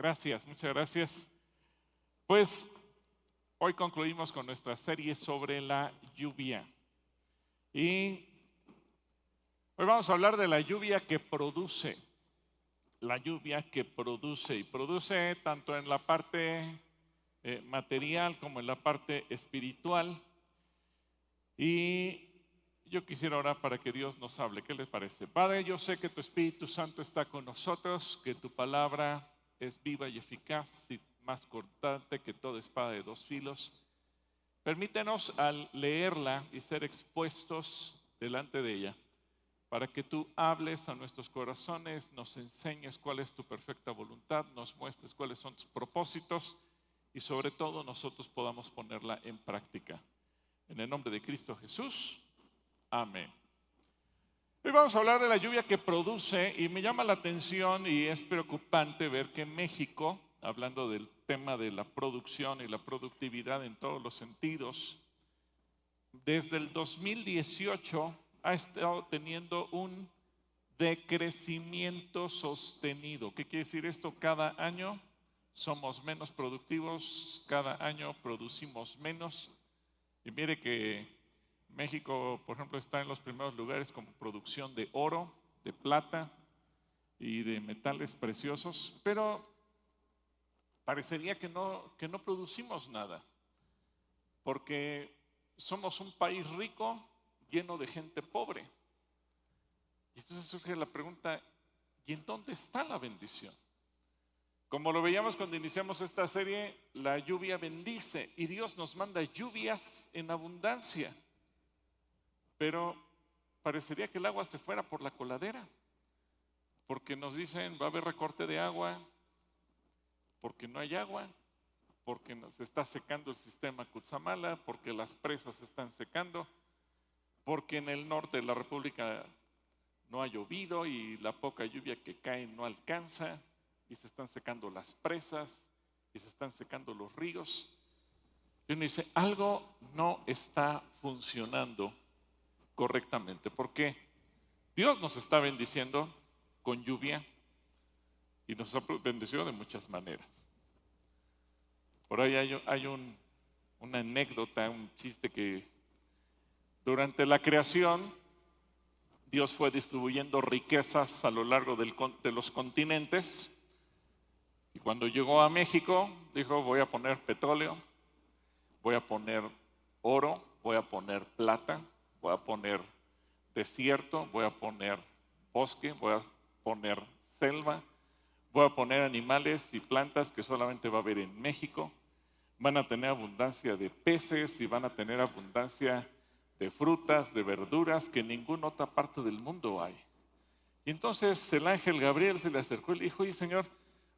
Gracias, muchas gracias. Pues hoy concluimos con nuestra serie sobre la lluvia. Y hoy vamos a hablar de la lluvia que produce. La lluvia que produce. Y produce tanto en la parte material como en la parte espiritual. Y yo quisiera orar para que Dios nos hable. ¿Qué les parece? Padre, yo sé que tu Espíritu Santo está con nosotros, que tu palabra es viva y eficaz y más cortante que toda espada de dos filos. Permítenos al leerla y ser expuestos delante de ella, para que tú hables a nuestros corazones, nos enseñes cuál es tu perfecta voluntad, nos muestres cuáles son tus propósitos y sobre todo nosotros podamos ponerla en práctica. En el nombre de Cristo Jesús, amén. Hoy vamos a hablar de la lluvia que produce y me llama la atención y es preocupante ver que México, hablando del tema de la producción y la productividad en todos los sentidos, desde el 2018 ha estado teniendo un decrecimiento sostenido. ¿Qué quiere decir esto? Cada año somos menos productivos, cada año producimos menos. Y mire que México, por ejemplo, está en los primeros lugares como producción de oro, de plata y de metales preciosos, pero parecería que no producimos nada, porque somos un país rico lleno de gente pobre. Y entonces surge la pregunta, ¿y en dónde está la bendición? Como lo veíamos cuando iniciamos esta serie, la lluvia bendice y Dios nos manda lluvias en abundancia. Pero parecería que el agua se fuera por la coladera, porque nos dicen va a haber recorte de agua, porque no hay agua, porque se está secando el sistema Cutzamala, porque las presas se están secando, porque en el norte de la República no ha llovido y la poca lluvia que cae no alcanza, y se están secando las presas, y se están secando los ríos. Y uno dice, algo no está funcionando correctamente, porque Dios nos está bendiciendo con lluvia y nos ha bendecido de muchas maneras. Por ahí hay una anécdota, un chiste que durante la creación Dios fue distribuyendo riquezas a lo largo de los continentes y cuando llegó a México dijo voy a poner petróleo, voy a poner oro, voy a poner plata, voy a poner desierto, voy a poner bosque, voy a poner selva, voy a poner animales y plantas que solamente va a haber en México. Van a tener abundancia de peces y van a tener abundancia de frutas, de verduras que en ninguna otra parte del mundo hay. Y entonces el ángel Gabriel se le acercó y le dijo, oye Señor,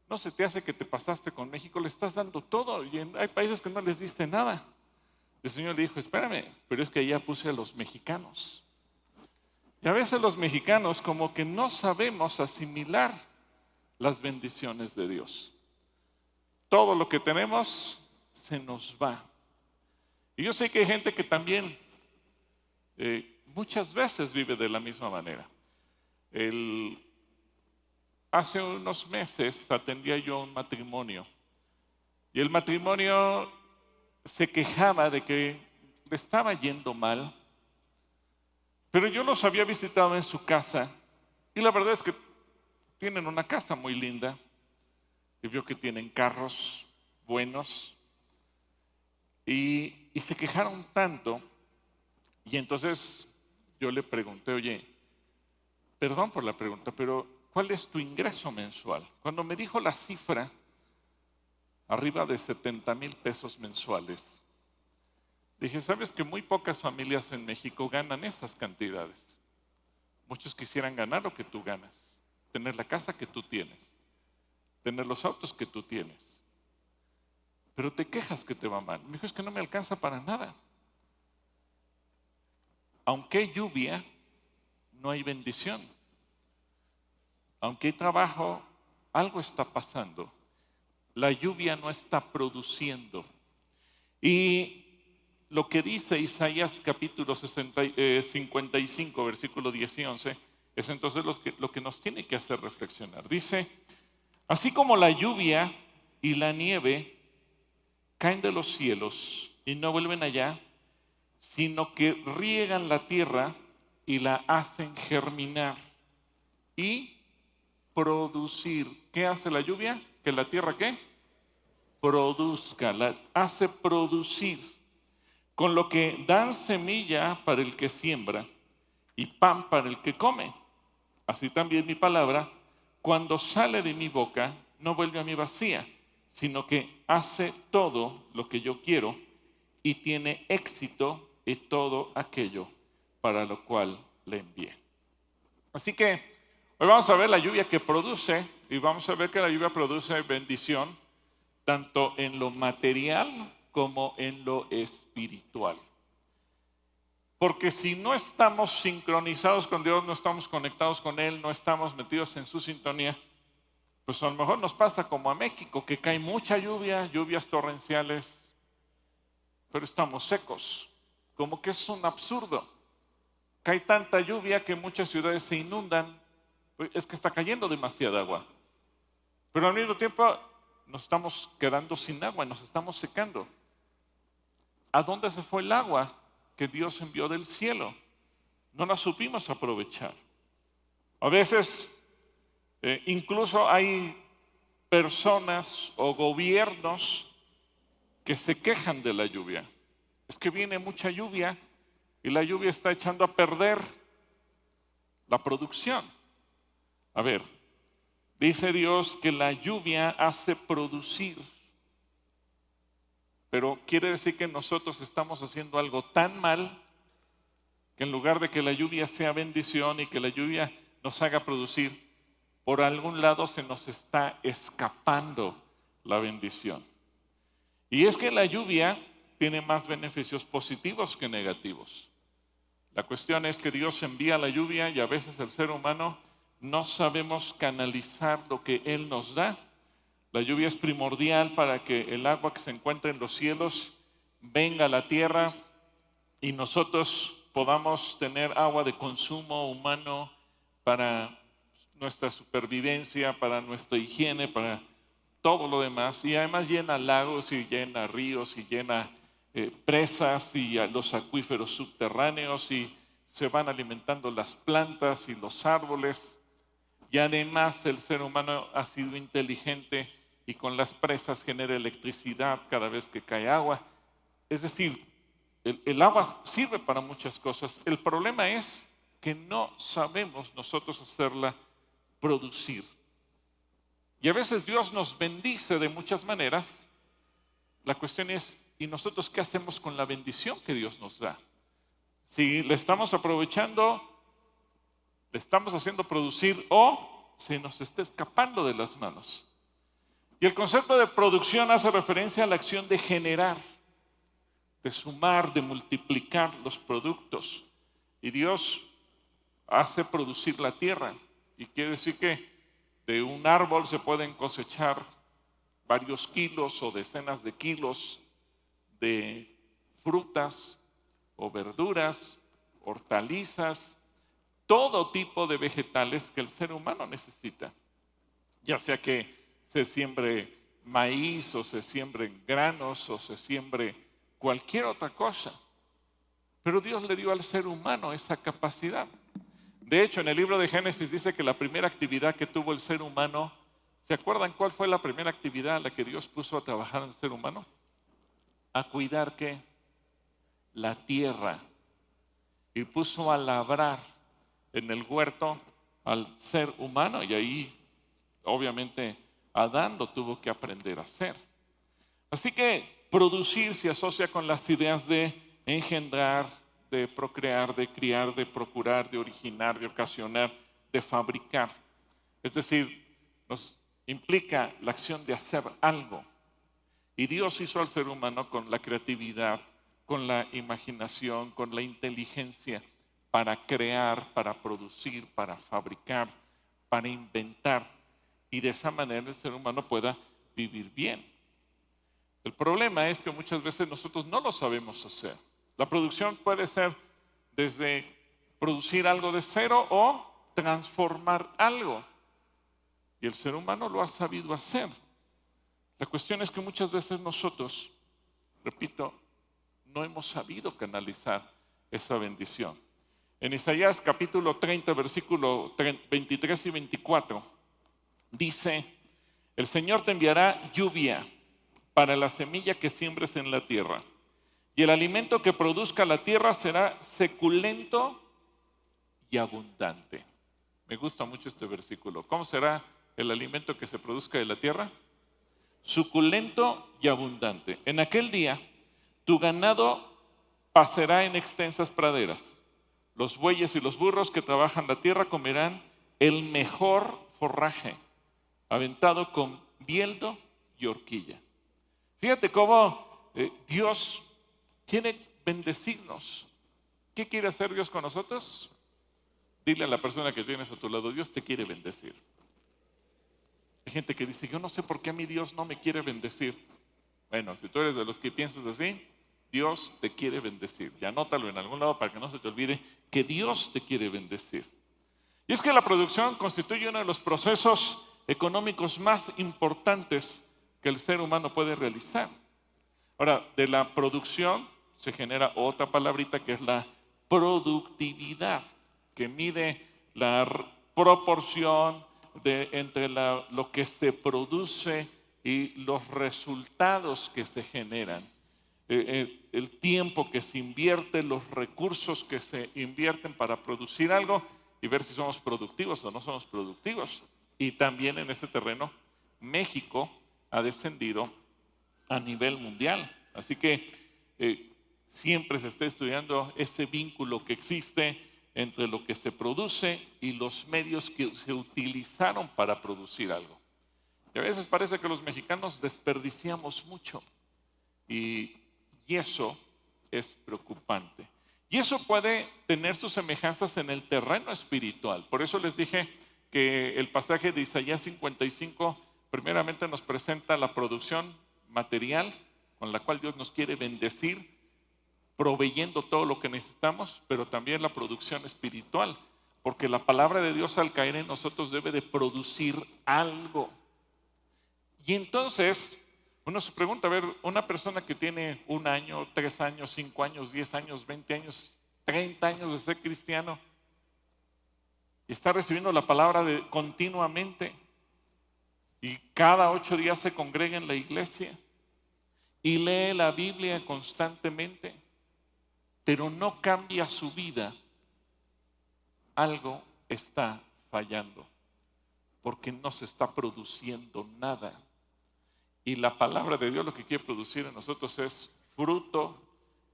¿no se te hace que te pasaste con México? Le estás dando todo y hay países que no les diste nada. El Señor le dijo, espérame, pero es que ya puse a los mexicanos. Y a veces los mexicanos como que no sabemos asimilar las bendiciones de Dios. Todo lo que tenemos se nos va. Y yo sé que hay gente que también muchas veces vive de la misma manera. Hace unos meses atendía yo un matrimonio y el matrimonio se quejaba de que le estaba yendo mal, pero yo los había visitado en su casa y la verdad es que tienen una casa muy linda y vio que tienen carros buenos y se quejaron tanto y entonces yo le pregunté, oye, perdón por la pregunta, pero ¿cuál es tu ingreso mensual? Cuando me dijo la cifra, arriba de 70,000 pesos mensuales, dije, ¿sabes que muy pocas familias en México ganan esas cantidades? Muchos quisieran ganar lo que tú ganas, tener la casa que tú tienes, tener los autos que tú tienes, pero te quejas que te va mal. Me dijo, es que no me alcanza para nada. Aunque hay lluvia, no hay bendición. Aunque hay trabajo, algo está pasando. La lluvia no está produciendo. Y lo que dice Isaías capítulo 55, versículo 10 y 11, es entonces lo que nos tiene que hacer reflexionar. Dice, Así como la lluvia y la nieve caen de los cielos y no vuelven allá, sino que riegan la tierra y la hacen germinar y producir. ¿Qué hace la lluvia? ¿Que la tierra qué? Produzca, la hace producir, con lo que dan semilla para el que siembra y pan para el que come. Así también mi palabra, cuando sale de mi boca, no vuelve a mí vacía, sino que hace todo lo que yo quiero y tiene éxito en todo aquello para lo cual le envié. Así que hoy vamos a ver la lluvia que produce, y vamos a ver que la lluvia produce bendición tanto en lo material como en lo espiritual. Porque si no estamos sincronizados con Dios, no estamos conectados con Él, no estamos metidos en su sintonía, pues a lo mejor nos pasa como a México, que cae mucha lluvia, lluvias torrenciales, pero estamos secos. Como que es un absurdo. Cae tanta lluvia que muchas ciudades se inundan, es que está cayendo demasiada agua. Pero al mismo tiempo nos estamos quedando sin agua, nos estamos secando. ¿A dónde se fue el agua que Dios envió del cielo? No la supimos aprovechar. A veces incluso hay personas o gobiernos que se quejan de la lluvia. Es que viene mucha lluvia y la lluvia está echando a perder la producción. A ver, dice Dios que la lluvia hace producir. Pero quiere decir que nosotros estamos haciendo algo tan mal que en lugar de que la lluvia sea bendición y que la lluvia nos haga producir, por algún lado se nos está escapando la bendición. Y es que la lluvia tiene más beneficios positivos que negativos. La cuestión es que Dios envía la lluvia y a veces el ser humano no sabemos canalizar lo que Él nos da. La lluvia es primordial para que el agua que se encuentra en los cielos venga a la tierra y nosotros podamos tener agua de consumo humano para nuestra supervivencia, para nuestra higiene, para todo lo demás. Y además llena lagos y llena ríos y llena presas y los acuíferos subterráneos y se van alimentando las plantas y los árboles. Y además el ser humano ha sido inteligente y con las presas genera electricidad cada vez que cae agua. Es decir, el agua sirve para muchas cosas. El problema es que no sabemos nosotros hacerla producir. Y a veces Dios nos bendice de muchas maneras. La cuestión es, ¿y nosotros qué hacemos con la bendición que Dios nos da? Si le estamos aprovechando, le estamos haciendo producir o se nos está escapando de las manos. Y el concepto de producción hace referencia a la acción de generar, de sumar, de multiplicar los productos. Y Dios hace producir la tierra. Y quiere decir que de un árbol se pueden cosechar varios kilos o decenas de kilos de frutas o verduras, hortalizas, todo tipo de vegetales que el ser humano necesita. Ya sea que se siembre maíz o se siembren granos o se siembre cualquier otra cosa. Pero Dios le dio al ser humano esa capacidad. De hecho, en el libro de Génesis dice que la primera actividad que tuvo el ser humano, ¿se acuerdan cuál fue la primera actividad a la que Dios puso a trabajar al ser humano? A cuidar ¿qué? La tierra. Y puso a labrar en el huerto al ser humano y ahí obviamente Adán lo tuvo que aprender a hacer. Así que producir se asocia con las ideas de engendrar, de procrear, de criar, de procurar, de originar, de ocasionar, de fabricar. Es decir, nos implica la acción de hacer algo. Y Dios hizo al ser humano con la creatividad, con la imaginación, con la inteligencia para crear, para producir, para fabricar, para inventar. Y de esa manera el ser humano pueda vivir bien. El problema es que muchas veces nosotros no lo sabemos hacer. La producción puede ser desde producir algo de cero o transformar algo. Y el ser humano lo ha sabido hacer. La cuestión es que muchas veces nosotros, repito, no hemos sabido canalizar esa bendición. En Isaías capítulo 30, versículo 23 y 24, dice: el Señor te enviará lluvia para la semilla que siembres en la tierra, y el alimento que produzca la tierra será suculento y abundante. Me gusta mucho este versículo. ¿Cómo será el alimento que se produzca de la tierra? Suculento y abundante. En aquel día, tu ganado pasará en extensas praderas. Los bueyes y los burros que trabajan la tierra comerán el mejor forraje, aventado con bieldo y horquilla. Fíjate cómo Dios quiere bendecirnos. ¿Qué quiere hacer Dios con nosotros? Dile a la persona que tienes a tu lado: Dios te quiere bendecir. Hay gente que dice: yo no sé por qué a mí Dios no me quiere bendecir. Bueno, si tú eres de los que piensas así, Dios te quiere bendecir. Y anótalo en algún lado para que no se te olvide que Dios te quiere bendecir. Y es que la producción constituye uno de los procesos económicos más importantes que el ser humano puede realizar. Ahora, de la producción se genera otra palabrita que es la productividad, que mide la proporción entre lo que se produce y los resultados que se generan. El tiempo que se invierte, los recursos que se invierten para producir algo y ver si somos productivos o no somos productivos. Y también en este terreno, México ha descendido a nivel mundial. Así que siempre se está estudiando ese vínculo que existe entre lo que se produce y los medios que se utilizaron para producir algo. Y a veces parece que los mexicanos desperdiciamos mucho y eso es preocupante. Y eso puede tener sus semejanzas en el terreno espiritual. Por eso les dije que el pasaje de Isaías 55 primeramente nos presenta la producción material con la cual Dios nos quiere bendecir, proveyendo todo lo que necesitamos, pero también la producción espiritual, porque la palabra de Dios al caer en nosotros debe de producir algo. Y entonces uno se pregunta, a ver, una persona que tiene 1 año, 3 años, 5 años, 10 años, 20 años, 30 años de ser cristiano y está recibiendo la palabra continuamente y cada 8 días se congrega en la iglesia y lee la Biblia constantemente, pero no cambia su vida, algo está fallando, porque no se está produciendo nada. Y la palabra de Dios lo que quiere producir en nosotros es fruto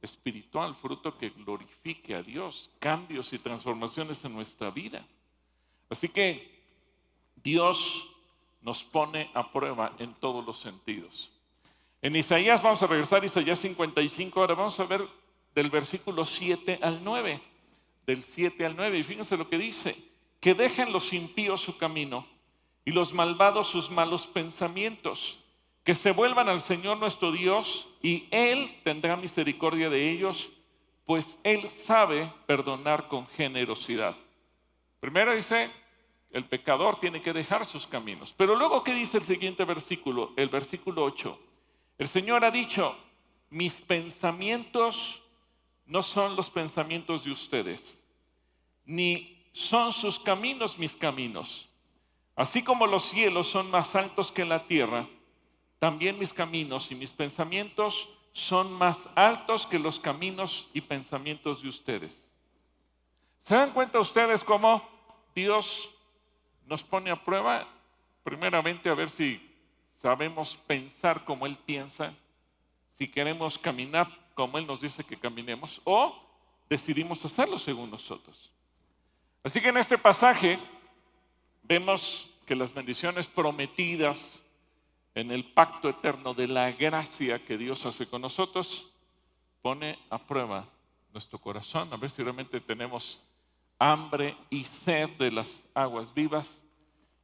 espiritual, fruto que glorifique a Dios, cambios y transformaciones en nuestra vida. Así que Dios nos pone a prueba en todos los sentidos. En Isaías, vamos a regresar a Isaías 55, ahora vamos a ver del versículo 7 al 9, del 7 al 9, y fíjense lo que dice: que dejen los impíos su camino y los malvados sus malos pensamientos, que se vuelvan al Señor nuestro Dios y Él tendrá misericordia de ellos, pues Él sabe perdonar con generosidad. Primero dice, el pecador tiene que dejar sus caminos. Pero luego, ¿qué dice el siguiente versículo? El versículo 8. El Señor ha dicho: mis pensamientos no son los pensamientos de ustedes, ni son sus caminos mis caminos. Así como los cielos son más altos que la tierra, también mis caminos y mis pensamientos son más altos que los caminos y pensamientos de ustedes. ¿Se dan cuenta ustedes cómo Dios nos pone a prueba? Primeramente, a ver si sabemos pensar como Él piensa, si queremos caminar como Él nos dice que caminemos, o decidimos hacerlo según nosotros. Así que en este pasaje vemos que las bendiciones prometidas en el pacto eterno de la gracia que Dios hace con nosotros, pone a prueba nuestro corazón, a ver si realmente tenemos hambre y sed de las aguas vivas,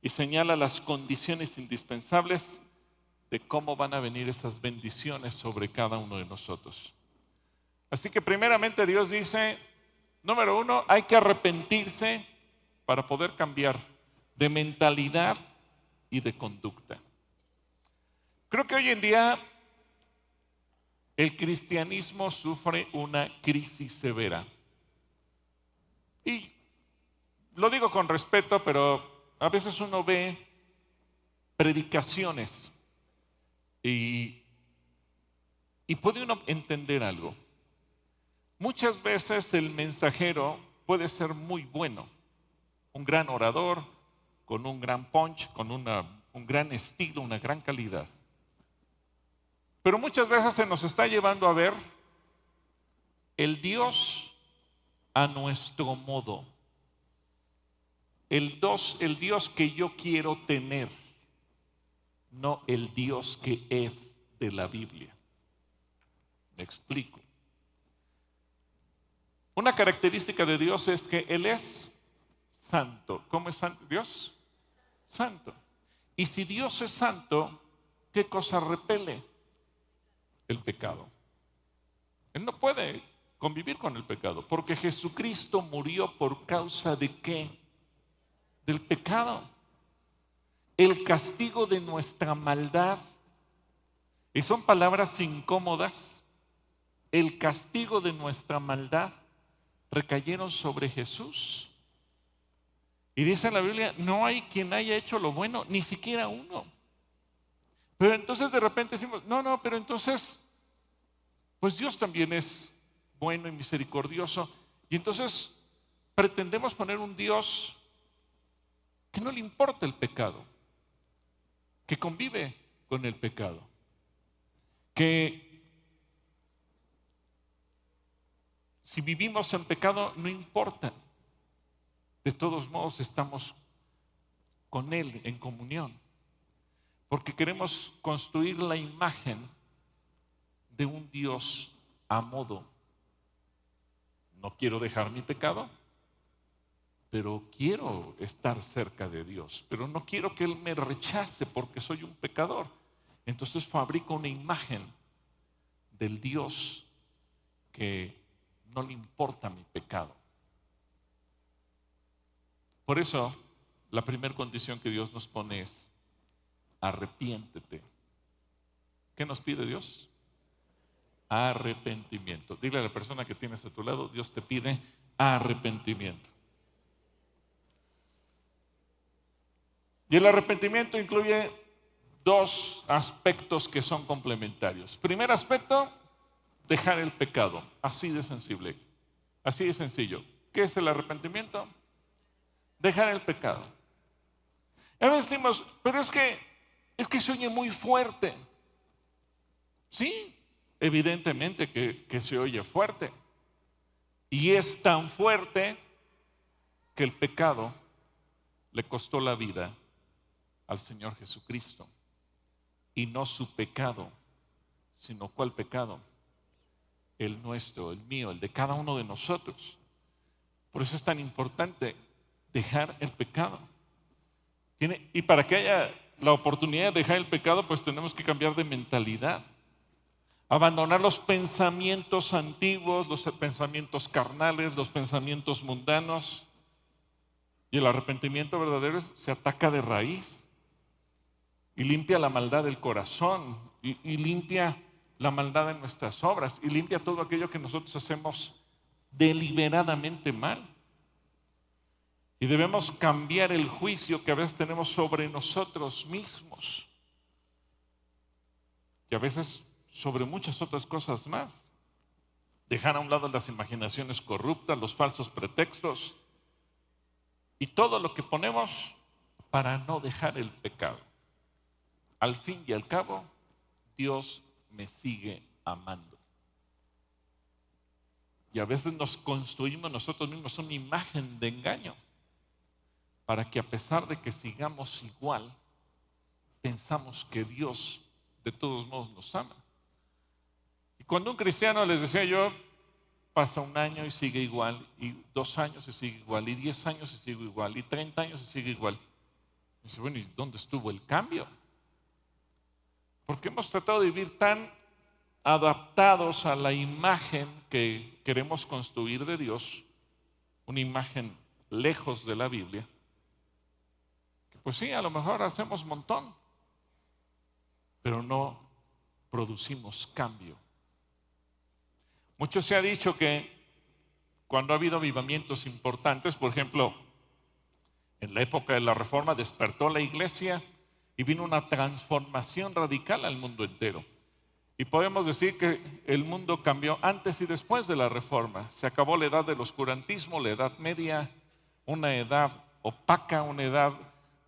y señala las condiciones indispensables de cómo van a venir esas bendiciones sobre cada uno de nosotros. Así que primeramente Dios dice, número 1, hay que arrepentirse para poder cambiar de mentalidad y de conducta. Creo que hoy en día el cristianismo sufre una crisis severa. Y lo digo con respeto, pero a veces uno ve predicaciones y puede uno entender algo. Muchas veces el mensajero puede ser muy bueno, un gran orador, con un gran punch, con un gran estilo, una gran calidad. Pero muchas veces se nos está llevando a ver el Dios a nuestro modo, el Dios que yo quiero tener, no el Dios que es de la Biblia. Me explico. Una característica de Dios es que Él es santo. ¿Cómo es santo Dios? Santo. Y si Dios es santo, ¿qué cosa repele? El pecado. Él no puede convivir con el pecado, porque Jesucristo murió por causa de ¿qué? Del pecado. El castigo de nuestra maldad. Y son palabras incómodas. El castigo de nuestra maldad recayeron sobre Jesús. Y dice en la Biblia, no hay quien haya hecho lo bueno, ni siquiera uno. Pero entonces de repente decimos, no, pero entonces, pues Dios también es bueno y misericordioso. Y entonces pretendemos poner un Dios que no le importa el pecado, que convive con el pecado, que si vivimos en pecado no importa. De todos modos estamos con Él en comunión, porque queremos construir la imagen de un Dios a modo. No quiero dejar mi pecado, pero quiero estar cerca de Dios, pero no quiero que Él me rechace porque soy un pecador. Entonces fabrico una imagen del Dios que no le importa mi pecado. Por eso, la primera condición que Dios nos pone es arrepiéntete. ¿Qué nos pide Dios? Arrepentimiento. Dile a la persona que tienes a tu lado, Dios te pide arrepentimiento. Y el arrepentimiento incluye dos aspectos que son complementarios. Primer aspecto, dejar el pecado. Así de sensible, así de sencillo. ¿Qué es el arrepentimiento? Dejar el pecado. A veces decimos, pero es que se oye muy fuerte. Sí, evidentemente que se oye fuerte. Y es tan fuerte que el pecado le costó la vida al Señor Jesucristo. Y no su pecado, sino ¿cuál pecado? El nuestro, el mío, el de cada uno de nosotros. Por eso es tan importante dejar el pecado. Y para que haya la oportunidad de dejar el pecado, pues tenemos que cambiar de mentalidad. Abandonar los pensamientos antiguos, los pensamientos carnales, los pensamientos mundanos. Y el arrepentimiento verdadero se ataca de raíz. Y limpia la maldad del corazón. Y limpia la maldad de nuestras obras. Y limpia todo aquello que nosotros hacemos deliberadamente mal. Y debemos cambiar el juicio que a veces tenemos sobre nosotros mismos. Y a veces sobre muchas otras cosas más. Dejar a un lado las imaginaciones corruptas, los falsos pretextos y todo lo que ponemos para no dejar el pecado. Al fin y al cabo, Dios me sigue amando. Y a veces nos construimos nosotros mismos una imagen de engaño para que a pesar de que sigamos igual, pensamos que Dios de todos modos nos ama. Y cuando un cristiano, les decía yo, pasa un año y sigue igual, y 2 años y sigue igual, y 10 años y sigue igual, y 30 años y sigue igual. Y dice, bueno, ¿y dónde estuvo el cambio? Porque hemos tratado de vivir tan adaptados a la imagen que queremos construir de Dios, una imagen lejos de la Biblia, que Pues sí, a lo mejor hacemos un montón, pero no producimos cambio. Mucho se ha dicho que cuando ha habido avivamientos importantes, por ejemplo, en la época de la Reforma despertó la iglesia y vino una transformación radical al mundo entero. Y podemos decir que el mundo cambió antes y después de la Reforma. Se acabó la edad del oscurantismo, la Edad Media, una edad opaca, una edad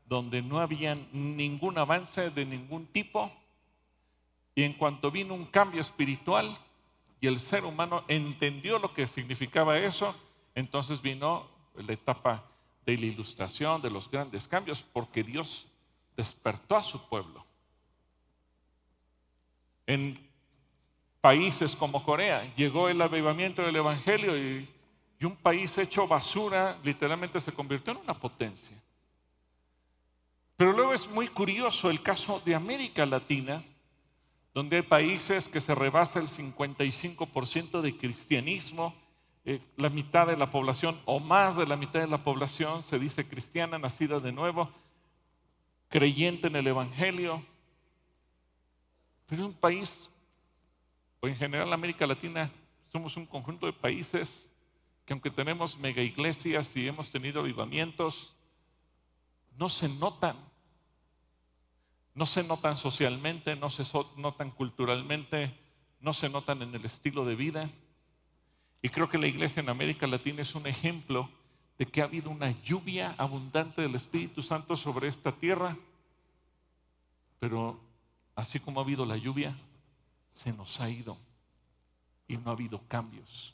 donde no había ningún avance de ningún tipo. Y en cuanto vino un cambio espiritual y el ser humano entendió lo que significaba eso, entonces vino la etapa de la ilustración, de los grandes cambios, porque Dios despertó a su pueblo. En países como Corea llegó el avivamiento del evangelio y un país hecho basura literalmente se convirtió en una potencia. Pero luego es muy curioso el caso de América Latina, donde hay países que se rebasa el 55% de cristianismo. La mitad de la población o más de la mitad de la población se dice cristiana, nacida de nuevo, creyente en el evangelio. Pero es un país, o en general América Latina, somos un conjunto de países que aunque tenemos mega iglesias y hemos tenido avivamientos, no se notan. No se notan socialmente, no se notan culturalmente, no se notan en el estilo de vida. Y creo que la iglesia en América Latina es un ejemplo de que ha habido una lluvia abundante del Espíritu Santo sobre esta tierra, pero así como ha habido la lluvia, se nos ha ido y no ha habido cambios.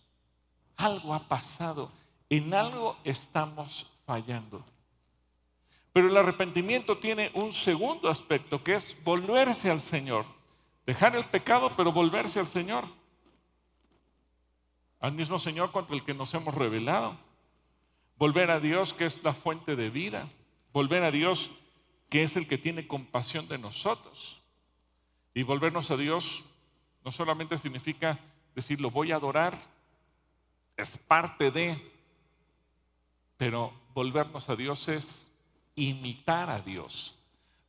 Algo ha pasado, en algo estamos fallando. Pero el arrepentimiento tiene un segundo aspecto, que es volverse al Señor. Dejar el pecado, pero volverse al Señor. Al mismo Señor contra el que nos hemos rebelado. Volver a Dios, que es la fuente de vida. Volver a Dios, que es el que tiene compasión de nosotros. Y volvernos a Dios no solamente significa decir lo voy a adorar, es parte de, pero volvernos a Dios es imitar a Dios.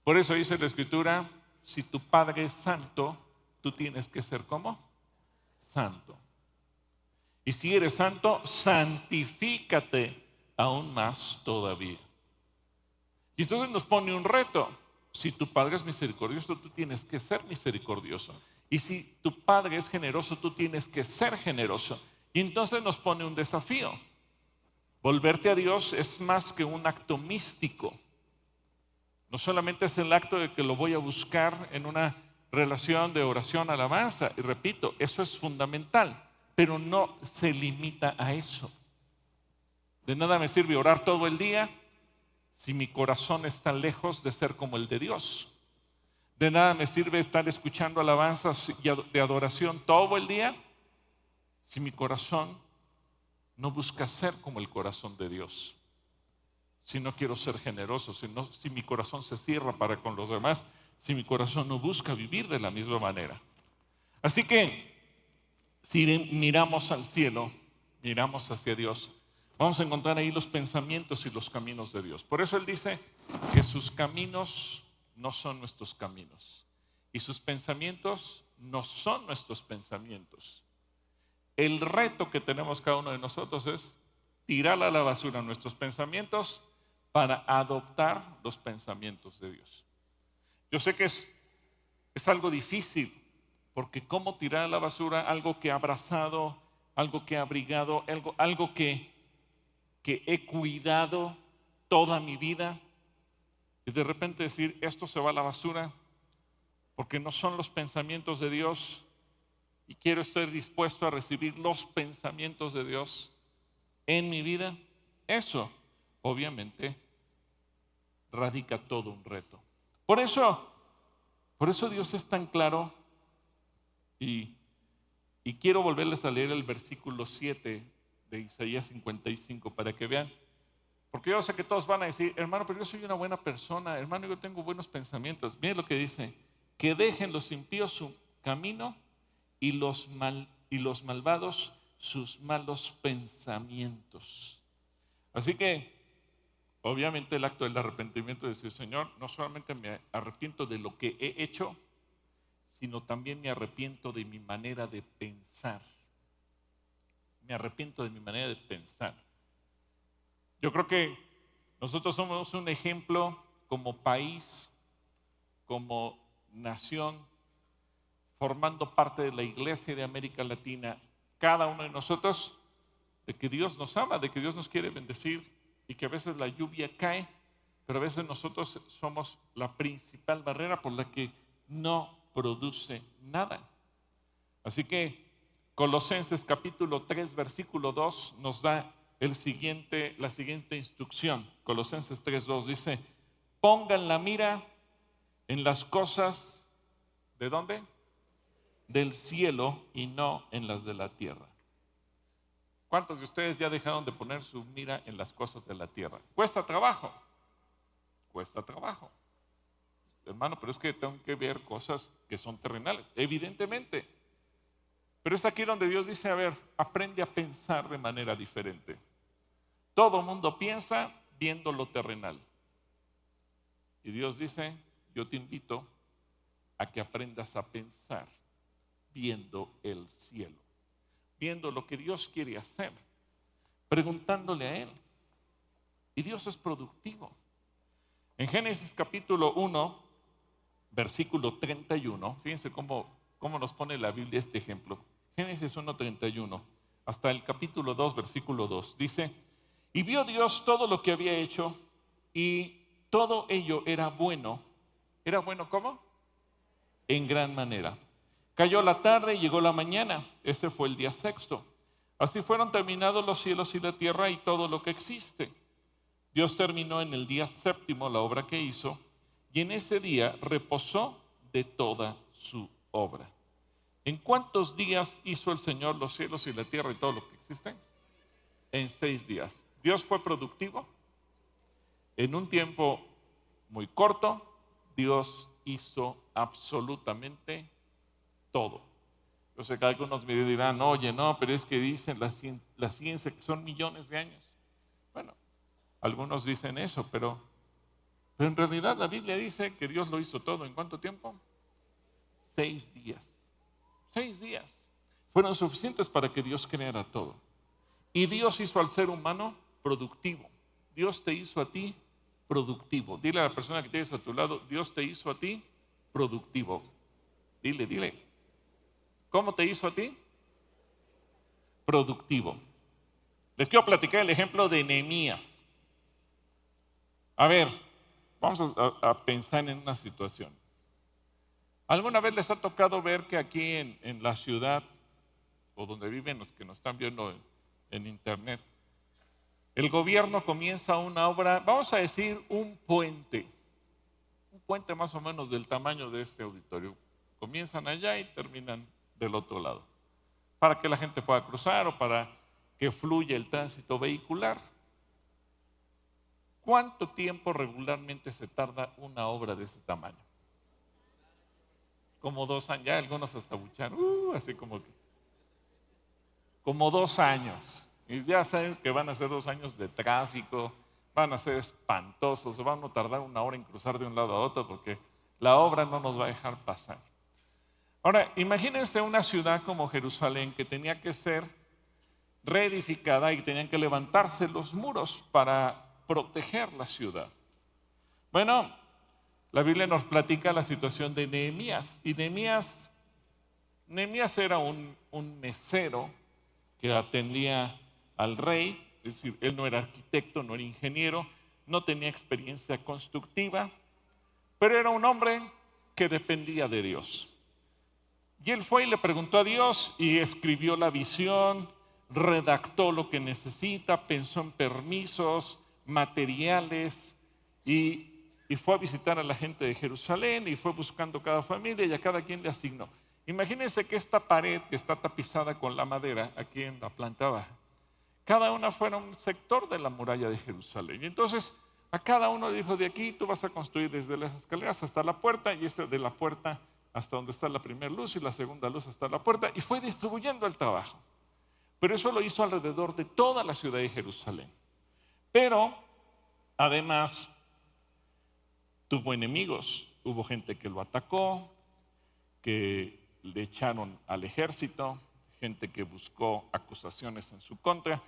Por eso dice la Escritura, si tu Padre es santo, tú tienes que ser como santo. Y si eres santo, santifícate aún más todavía. Y entonces nos pone un reto. Si tu Padre es misericordioso, tú tienes que ser misericordioso. Y si tu Padre es generoso, tú tienes que ser generoso. Y entonces nos pone un desafío. Volverte a Dios es más que un acto místico. No solamente es el acto de que lo voy a buscar en una relación de oración, alabanza. Y repito, eso es fundamental, pero no se limita a eso. De nada me sirve orar todo el día si mi corazón está lejos de ser como el de Dios. De nada me sirve estar escuchando alabanzas de adoración todo el día si mi corazón no busca ser como el corazón de Dios. Si no quiero ser generoso, si mi corazón se cierra para con los demás, si mi corazón no busca vivir de la misma manera. Así que si miramos al cielo, miramos hacia Dios, vamos a encontrar ahí los pensamientos y los caminos de Dios. Por eso Él dice que sus caminos no son nuestros caminos y sus pensamientos no son nuestros pensamientos. El reto que tenemos cada uno de nosotros es tirar a la basura nuestros pensamientos para adoptar los pensamientos de Dios. Yo sé que es algo difícil, porque ¿cómo tirar a la basura algo que he abrazado, algo que he abrigado, algo que he cuidado toda mi vida? Y de repente decir, esto se va a la basura porque no son los pensamientos de Dios y quiero estar dispuesto a recibir los pensamientos de Dios en mi vida. Eso, obviamente, radica todo un reto. Por eso Dios es tan claro y quiero volverles a leer el versículo 7 de Isaías 55 para que vean. Porque yo sé que todos van a decir, hermano, pero yo soy una buena persona, hermano, yo tengo buenos pensamientos. Miren lo que dice, que dejen los impíos su camino y los malvados sus malos pensamientos. Así que obviamente el acto del arrepentimiento es decir, Señor, no solamente me arrepiento de lo que he hecho, sino también me arrepiento de mi manera de pensar. Me arrepiento de mi manera de pensar. Yo creo que nosotros somos un ejemplo como país, como nación, formando parte de la iglesia de América Latina, cada uno de nosotros, de que Dios nos ama, de que Dios nos quiere bendecir y que a veces la lluvia cae, pero a veces nosotros somos la principal barrera por la que no produce nada. Así que Colosenses capítulo 3 versículo 2 nos da la siguiente instrucción. Colosenses 3:2 dice, pongan la mira en las cosas, ¿de dónde? Del cielo y no en las de la tierra. ¿Cuántos de ustedes ya dejaron de poner su mira en las cosas de la tierra? Cuesta trabajo, hermano, pero es que tengo que ver cosas que son terrenales, evidentemente. Pero es aquí donde Dios dice, a ver, aprende a pensar de manera diferente. Todo el mundo piensa viendo lo terrenal. Y Dios dice, yo te invito a que aprendas a pensar viendo el cielo, viendo lo que Dios quiere hacer, preguntándole a Él. Y Dios es productivo. En Génesis capítulo 1, versículo 31, fíjense cómo nos pone la Biblia este ejemplo. Génesis 1:31, hasta el capítulo 2, versículo 2, dice, y vio Dios todo lo que había hecho, y todo ello era bueno. ¿Era bueno cómo? En gran manera. Cayó la tarde y llegó la mañana. Ese fue el día sexto. Así fueron terminados los cielos y la tierra y todo lo que existe. Dios terminó en el día séptimo la obra que hizo, y en ese día reposó de toda su obra. ¿En cuántos días hizo el Señor los cielos y la tierra y todo lo que existe? En 6 días. Dios fue productivo. En un tiempo muy corto, Dios hizo absolutamente todo. Yo sé que algunos me dirán, oye, no, pero es que dicen la ciencia que son millones de años. Bueno, algunos dicen eso, pero en realidad la Biblia dice que Dios lo hizo todo. ¿En cuánto tiempo? 6 días. 6 días. Fueron suficientes para que Dios creara todo. Y Dios hizo al ser humano productivo. Dios te hizo a ti productivo. Dile a la persona que tienes a tu lado, Dios te hizo a ti productivo. Dile. ¿Cómo te hizo a ti? Productivo. Les quiero platicar el ejemplo de Nehemías. A ver, vamos a pensar en una situación. ¿Alguna vez les ha tocado ver que aquí en la ciudad, o donde viven los que nos están viendo en internet, el gobierno comienza una obra, vamos a decir un puente más o menos del tamaño de este auditorio? Comienzan allá y terminan del otro lado, para que la gente pueda cruzar o para que fluya el tránsito vehicular. ¿Cuánto tiempo regularmente se tarda una obra de ese tamaño? Como 2 años, ya algunos hasta buchan, así como 2 años. Y ya saben que van a ser 2 años de tráfico, van a ser espantosos, van a tardar 1 hora en cruzar de un lado a otro porque la obra no nos va a dejar pasar. Ahora, imagínense una ciudad como Jerusalén que tenía que ser reedificada y tenían que levantarse los muros para proteger la ciudad. Bueno, la Biblia nos platica la situación de Nehemías. Y Nehemías era un mesero que atendía al rey, es decir, él no era arquitecto, no era ingeniero, no tenía experiencia constructiva, pero era un hombre que dependía de Dios. Y él fue y le preguntó a Dios y escribió la visión, redactó lo que necesita, pensó en permisos, materiales y fue a visitar a la gente de Jerusalén y fue buscando cada familia y a cada quien le asignó. Imagínense que esta pared que está tapizada con la madera aquí en la planta baja, cada una fuera un sector de la muralla de Jerusalén. Y entonces a cada uno le dijo, de aquí tú vas a construir desde las escaleras hasta la puerta y de la puerta hasta donde está la primera luz y la segunda luz hasta la puerta, y fue distribuyendo el trabajo. Pero eso lo hizo alrededor de toda la ciudad de Jerusalén. Pero Además, tuvo enemigos, hubo gente que lo atacó, que le echaron al ejército, gente que buscó acusaciones en su contra,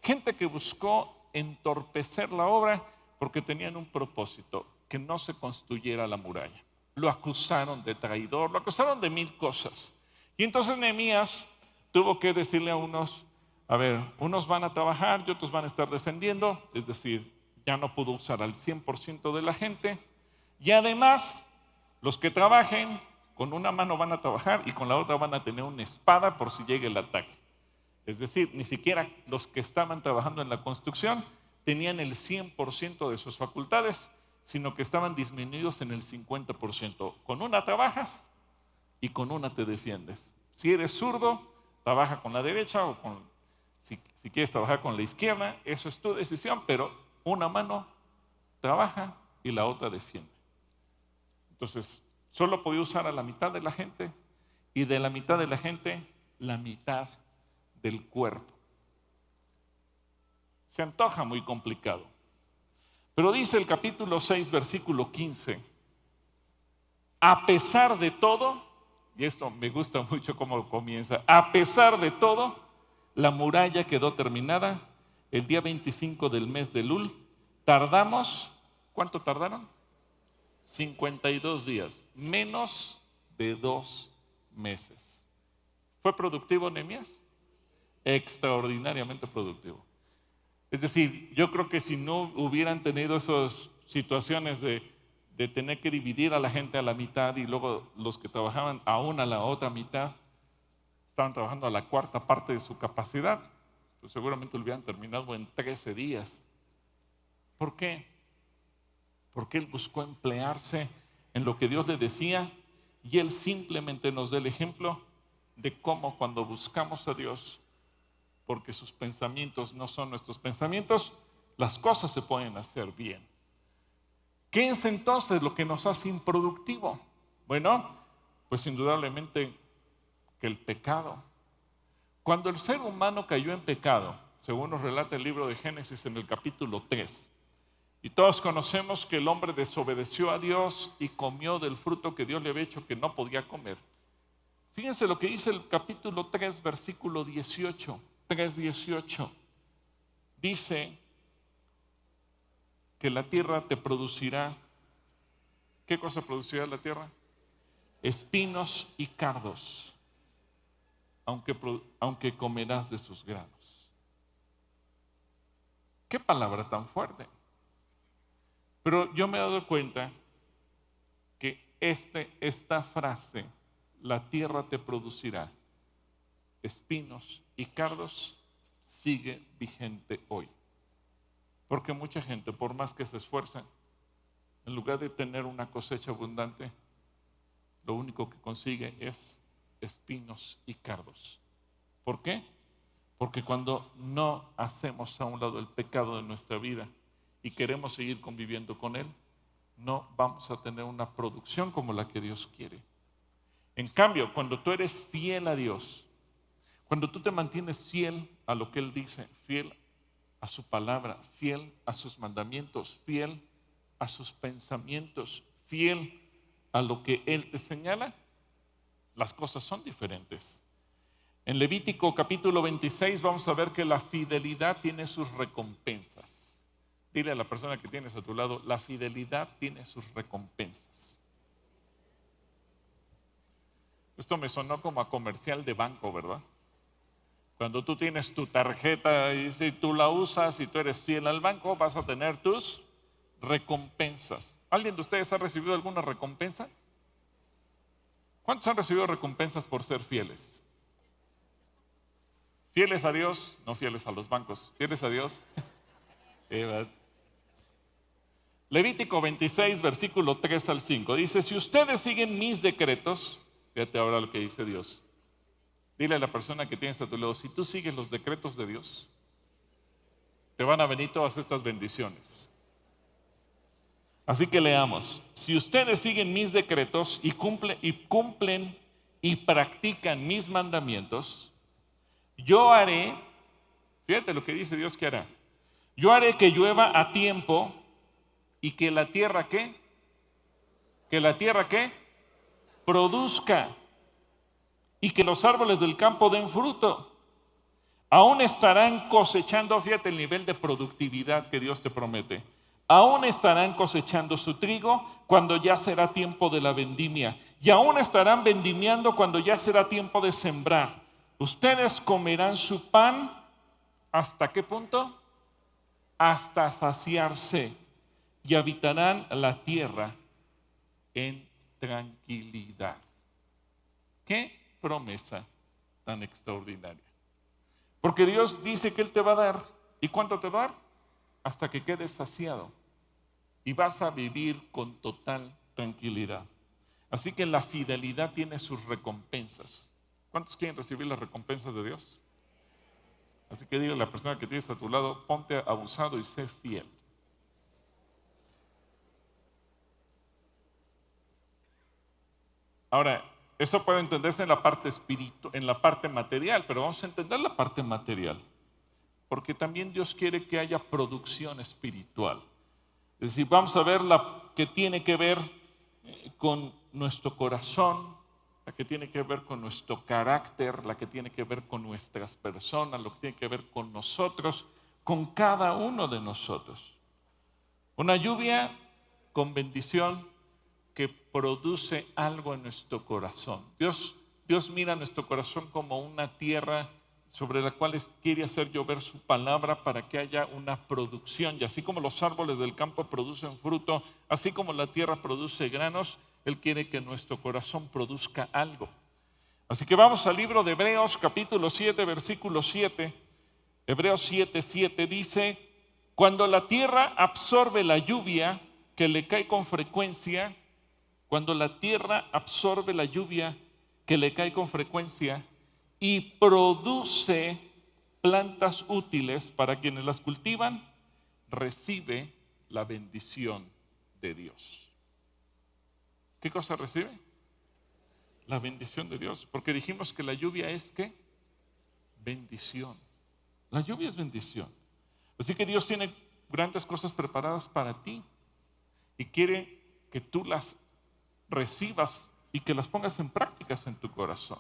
gente que buscó entorpecer la obra porque tenían un propósito, que no se construyera la muralla. Lo acusaron de traidor, lo acusaron de 1000 cosas. Y entonces Nehemías tuvo que decirle a unos, a ver, unos van a trabajar y otros van a estar defendiendo, es decir, ya no pudo usar al 100% de la gente. Y además, los que trabajen, con una mano van a trabajar y con la otra van a tener una espada por si llega el ataque. Es decir, ni siquiera los que estaban trabajando en la construcción tenían el 100% de sus facultades, sino que estaban disminuidos en el 50%. Con una trabajas y con una te defiendes. Si eres zurdo, trabaja con la derecha o si quieres trabajar con la izquierda, eso es tu decisión, pero una mano trabaja y la otra defiende. Entonces, solo podía usar a la mitad de la gente y de la mitad de la gente, la mitad del cuerpo. Se antoja muy complicado. Pero dice el capítulo 6, versículo 15, a pesar de todo, y esto me gusta mucho cómo comienza, a pesar de todo, la muralla quedó terminada el día 25 del mes de Elul. Tardamos, ¿cuánto tardaron? 52 días, menos de 2 meses. ¿Fue productivo Nehemías? Extraordinariamente productivo. Es decir, yo creo que si no hubieran tenido esas situaciones de tener que dividir a la gente a la mitad y luego los que trabajaban aún a la otra mitad, estaban trabajando a la cuarta parte de su capacidad, pues seguramente lo hubieran terminado en 13 días. ¿Por qué? Porque él buscó emplearse en lo que Dios le decía y él simplemente nos da el ejemplo de cómo cuando buscamos a Dios, porque sus pensamientos no son nuestros pensamientos, las cosas se pueden hacer bien. ¿Qué es entonces lo que nos hace improductivo? Bueno, pues indudablemente que el pecado. Cuando el ser humano cayó en pecado, según nos relata el libro de Génesis en el capítulo 3, y todos conocemos que el hombre desobedeció a Dios y comió del fruto que Dios le había dicho que no podía comer. Fíjense lo que dice el capítulo 3, versículo 18. 3:18 dice que la tierra te producirá. ¿Qué cosa producirá la tierra? Espinos y cardos, aunque comerás de sus granos. ¿Qué palabra tan fuerte? Pero yo me he dado cuenta que esta frase, la tierra te producirá espinos y cardos, sigue vigente hoy. Porque mucha gente, por más que se esfuerza, en lugar de tener una cosecha abundante, lo único que consigue es espinos y cardos. ¿Por qué? Porque cuando no hacemos a un lado el pecado de nuestra vida y queremos seguir conviviendo con él, no vamos a tener una producción como la que Dios quiere. En cambio, cuando tú eres fiel a Dios, cuando tú te mantienes fiel a lo que Él dice, fiel a su palabra, fiel a sus mandamientos, fiel a sus pensamientos, fiel a lo que Él te señala, las cosas son diferentes. En Levítico capítulo 26 vamos a ver que la fidelidad tiene sus recompensas. Dile a la persona que tienes a tu lado, la fidelidad tiene sus recompensas. Esto me sonó como a comercial de banco, ¿verdad? Cuando tú tienes tu tarjeta y si tú la usas y tú eres fiel al banco, vas a tener tus recompensas. ¿Alguien de ustedes ha recibido alguna recompensa? ¿Cuántos han recibido recompensas por ser fieles? Fieles a Dios, no fieles a los bancos, fieles a Dios. Levítico 26, versículo 3 al 5, dice, si ustedes siguen mis decretos, fíjate ahora lo que dice Dios. Dile a la persona que tienes a tu lado, si tú sigues los decretos de Dios, te van a venir todas estas bendiciones. Así que leamos, si ustedes siguen mis decretos y cumplen y practican mis mandamientos, yo haré, fíjate lo que dice Dios que hará, yo haré que llueva a tiempo Y que la tierra, ¿qué? Que la tierra, ¿qué? Produzca. Y que los árboles del campo den fruto. Aún estarán cosechando, fíjate el nivel de productividad que Dios te promete. Aún estarán cosechando su trigo cuando ya será tiempo de la vendimia. Y aún estarán vendimiando cuando ya será tiempo de sembrar. Ustedes comerán su pan, ¿hasta qué punto? Hasta saciarse. Y habitarán la tierra en tranquilidad. ¿Qué promesa tan extraordinaria? Porque Dios dice que Él te va a dar. ¿Y cuánto te va a dar? Hasta que quedes saciado. Y vas a vivir con total tranquilidad. Así que la fidelidad tiene sus recompensas. ¿Cuántos quieren recibir las recompensas de Dios? Así que dile a la persona que tienes a tu lado, ponte abusado y sé fiel. Ahora, eso puede entenderse en la parte en la parte material, pero vamos a entender la parte material. Porque también Dios quiere que haya producción espiritual. Es decir, vamos a ver la que tiene que ver con nuestro corazón, la que tiene que ver con nuestro carácter, la que tiene que ver con nuestras personas, lo que tiene que ver con nosotros, con cada uno de nosotros. Una lluvia con bendición que produce algo en nuestro corazón. Dios mira nuestro corazón como una tierra sobre la cual quiere hacer llover su palabra para que haya una producción. Y así como los árboles del campo producen fruto, así como la tierra produce granos, Él quiere que nuestro corazón produzca algo. Así que vamos al libro de Hebreos, capítulo 7, versículo 7. Hebreos 7, 7 dice: cuando la tierra absorbe la lluvia que le cae con frecuencia, cuando la tierra absorbe la lluvia que le cae con frecuencia y produce plantas útiles para quienes las cultivan, recibe la bendición de Dios. ¿Qué cosa recibe? La bendición de Dios. Porque dijimos que la lluvia es ¿qué? Bendición. La lluvia es bendición. Así que Dios tiene grandes cosas preparadas para ti y quiere que tú las recibas y que las pongas en prácticas en tu corazón.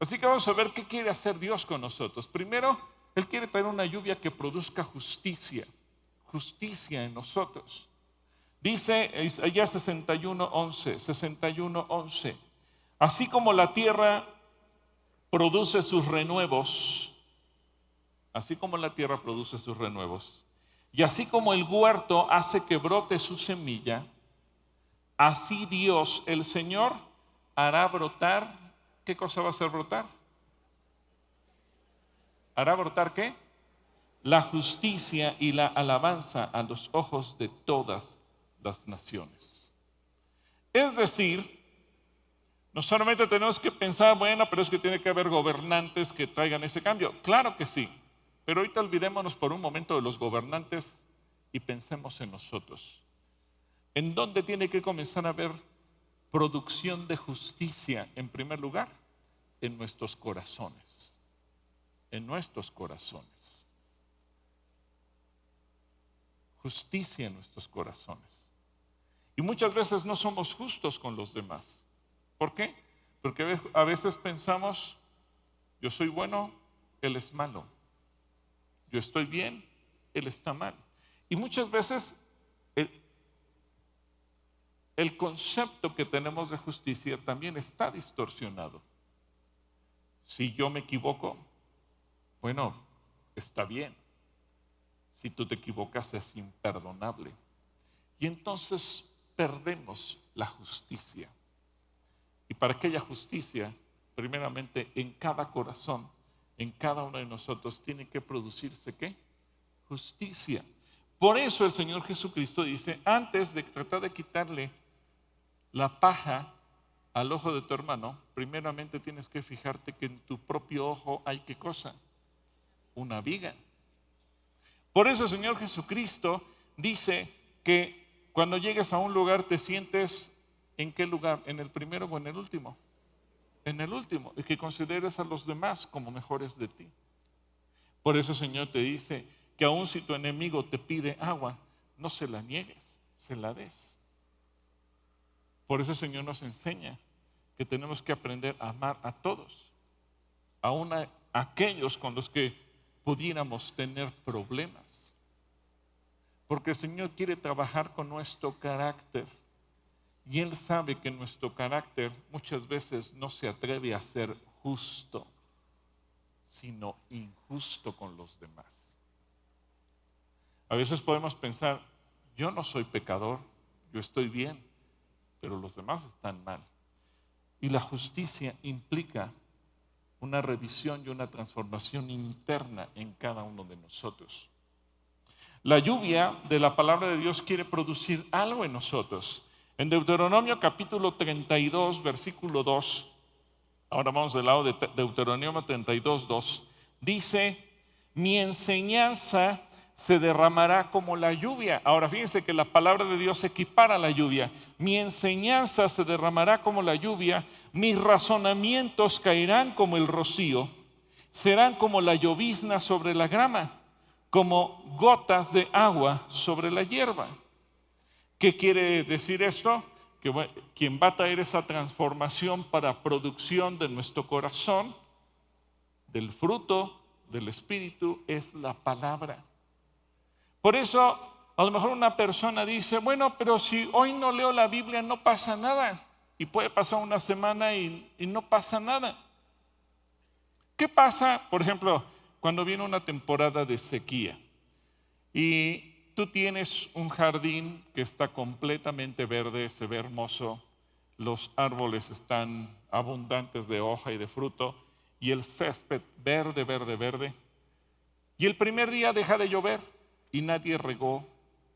Así que vamos a ver qué quiere hacer Dios con nosotros. Primero, Él quiere traer una lluvia que produzca justicia, justicia en nosotros. Dice Isaías 61:11, así como la tierra produce sus renuevos, así como la tierra produce sus renuevos, y así como el huerto hace que brote su semilla, así Dios, el Señor, hará brotar. ¿Qué cosa va a hacer brotar? ¿Hará brotar qué? La justicia y la alabanza a los ojos de todas las naciones. Es decir, no solamente tenemos que pensar, bueno, pero es que tiene que haber gobernantes que traigan ese cambio. Claro que sí, pero ahorita olvidémonos por un momento de los gobernantes y pensemos en nosotros. ¿En dónde tiene que comenzar a haber producción de justicia? En primer lugar, en nuestros corazones. En nuestros corazones. Justicia en nuestros corazones. Y muchas veces no somos justos con los demás. ¿Por qué? Porque a veces pensamos, yo soy bueno, él es malo. Yo estoy bien, él está mal. Y muchas veces el concepto que tenemos de justicia también está distorsionado. Si yo me equivoco, bueno, está bien. Si tú te equivocas es imperdonable. Y entonces perdemos la justicia. Y para que haya justicia, primeramente en cada corazón, en cada uno de nosotros, tiene que producirse ¿qué? Justicia. Por eso el Señor Jesucristo dice, antes de tratar de quitarle la paja al ojo de tu hermano, primeramente tienes que fijarte que en tu propio ojo hay ¿qué cosa? Una viga. Por eso el Señor Jesucristo dice que cuando llegues a un lugar te sientes ¿en qué lugar? ¿En el primero o en el último? En el último, y que consideres a los demás como mejores de ti. Por eso el Señor te dice que aun si tu enemigo te pide agua, no se la niegues. se la des. Por eso el Señor nos enseña que tenemos que aprender a amar a todos, aún a aquellos con los que pudiéramos tener problemas. Porque el Señor quiere trabajar con nuestro carácter. Y Él sabe que nuestro carácter muchas veces no se atreve a ser justo, sino injusto con los demás. A veces podemos pensar, yo no soy pecador, yo estoy bien, pero los demás están mal. Y la justicia implica una revisión y una transformación interna en cada uno de nosotros. La lluvia de la palabra de Dios quiere producir algo en nosotros. En Deuteronomio capítulo 32, versículo 2, ahora vamos del lado de Deuteronomio 32, 2, dice, mi enseñanza se derramará como la lluvia. Ahora fíjense que la palabra de Dios equipara a la lluvia. Mi enseñanza se derramará como la lluvia, mis razonamientos caerán como el rocío, serán como la llovizna sobre la grama, como gotas de agua sobre la hierba. ¿Qué quiere decir esto? Que quien va a traer esa transformación para producción de nuestro corazón, del fruto del Espíritu, es la palabra. Por eso, a lo mejor una persona dice, bueno, pero si hoy no leo la Biblia no pasa nada. Y puede pasar una semana y no pasa nada. ¿Qué pasa, por ejemplo, cuando viene una temporada de sequía? Y tú tienes un jardín que está completamente verde, se ve hermoso, los árboles están abundantes de hoja y de fruto, y el césped verde, verde, verde. Y el primer día deja de llover y nadie regó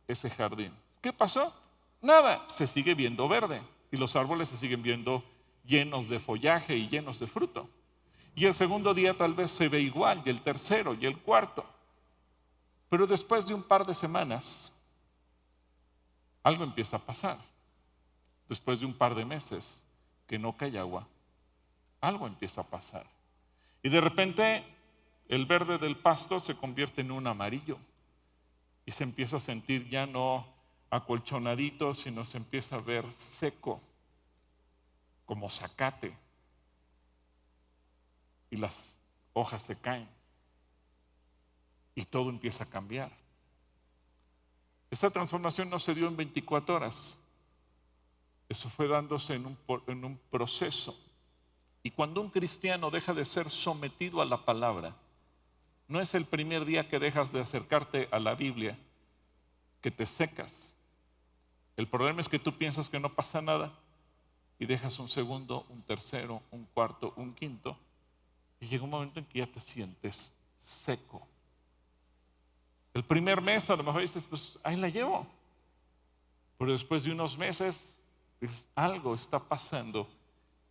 ese jardín. ¿Qué pasó? Nada, se sigue viendo verde y los árboles se siguen viendo llenos de follaje y llenos de fruto. Y el segundo día tal vez se ve igual, y el tercero, y el cuarto. Pero después de un par de semanas, algo empieza a pasar. Después de un par de meses que no cae agua, algo empieza a pasar. Y de repente el verde del pasto se convierte en un amarillo. Y se empieza a sentir ya no acolchonadito, sino se empieza a ver seco, como zacate. Y las hojas se caen. Y todo empieza a cambiar. Esta transformación no se dio en 24 horas. Eso fue dándose en un proceso. Y cuando un cristiano deja de ser sometido a la palabra, no es el primer día que dejas de acercarte a la Biblia que te secas. El problema es que tú piensas que no pasa nada y dejas un segundo, un tercero, un cuarto, un quinto, y llega un momento en que ya te sientes seco. El primer mes a lo mejor dices, pues ahí la llevo. Pero después de unos meses, dices, algo está pasando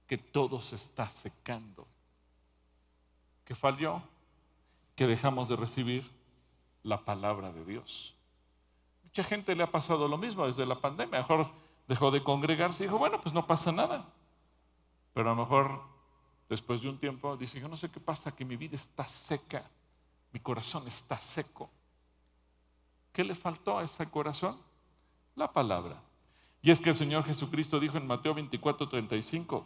que todo se está secando. ¿Qué falló? Que dejamos de recibir la palabra de Dios. Mucha gente le ha pasado lo mismo desde la pandemia. A lo mejor dejó de congregarse y dijo, bueno, pues no pasa nada. Pero a lo mejor después de un tiempo dice, yo no sé qué pasa, que mi vida está seca, mi corazón está seco. ¿Qué le faltó a ese corazón? La palabra. Y es que el Señor Jesucristo dijo en Mateo 24:35,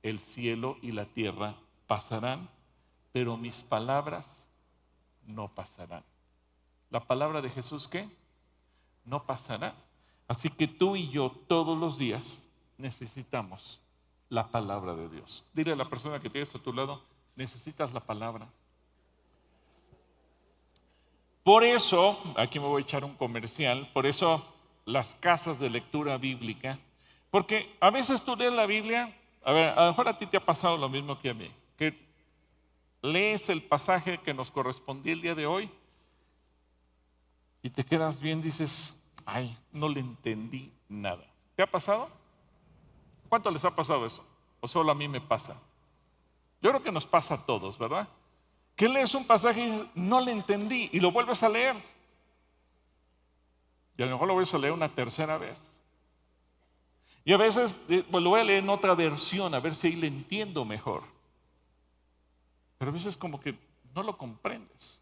el cielo y la tierra pasarán, pero mis palabras no pasarán. ¿La palabra de Jesús qué? No pasará. Así que tú y yo todos los días necesitamos la palabra de Dios. Dile a la persona que tienes a tu lado, necesitas la palabra. Por eso, aquí me voy a echar un comercial, por eso las casas de lectura bíblica, porque a veces tú lees la Biblia, a lo mejor a ti te ha pasado lo mismo que a mí, que lees el pasaje que nos correspondía el día de hoy y te quedas bien, dices, ay, no le entendí nada. ¿Te ha pasado? ¿Cuánto les ha pasado eso? ¿O solo a mí me pasa? Yo creo que nos pasa a todos, ¿verdad? Que lees un pasaje y dices, no le entendí, y lo vuelves a leer. Y a lo mejor lo vuelves a leer una tercera vez. Y a veces pues lo voy a leer en otra versión, a ver si ahí le entiendo mejor. Pero a veces como que no lo comprendes.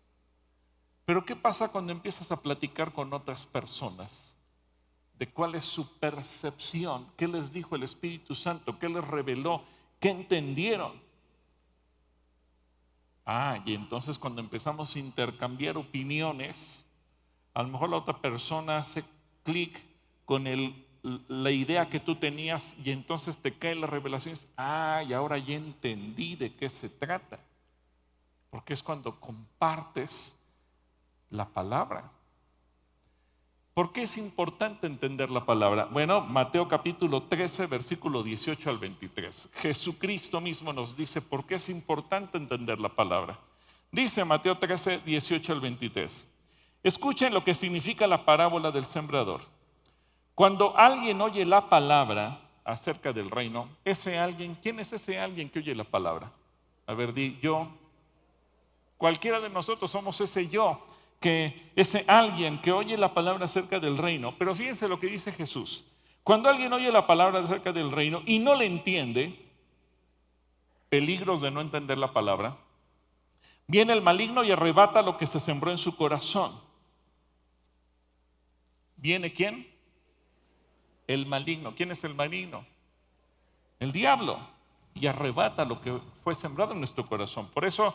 Pero ¿qué pasa cuando empiezas a platicar con otras personas de cuál es su percepción, qué les dijo el Espíritu Santo, qué les reveló, qué entendieron. Y entonces cuando empezamos a intercambiar opiniones, a lo mejor la otra persona hace clic con la idea que tú tenías y entonces te cae la revelación. Y ahora ya entendí de qué se trata. Porque es cuando compartes la palabra. ¿Por qué es importante entender la palabra? Bueno, Mateo capítulo 13, versículo 18 al 23. Jesucristo mismo nos dice por qué es importante entender la palabra. Dice Mateo 13, 18 al 23. Escuchen lo que significa la parábola del sembrador. Cuando alguien oye la palabra acerca del reino, ese alguien, ¿quién es ese alguien que oye la palabra? A ver, di yo. Cualquiera de nosotros somos ese yo, que ese alguien que oye la palabra acerca del reino. Pero fíjense lo que dice Jesús. Cuando alguien oye la palabra acerca del reino y no le entiende, peligros de no entender la palabra, viene el maligno y arrebata lo que se sembró en su corazón. ¿Viene quién? El maligno. ¿Quién es el maligno? El diablo. Y arrebata lo que fue sembrado en nuestro corazón. Por eso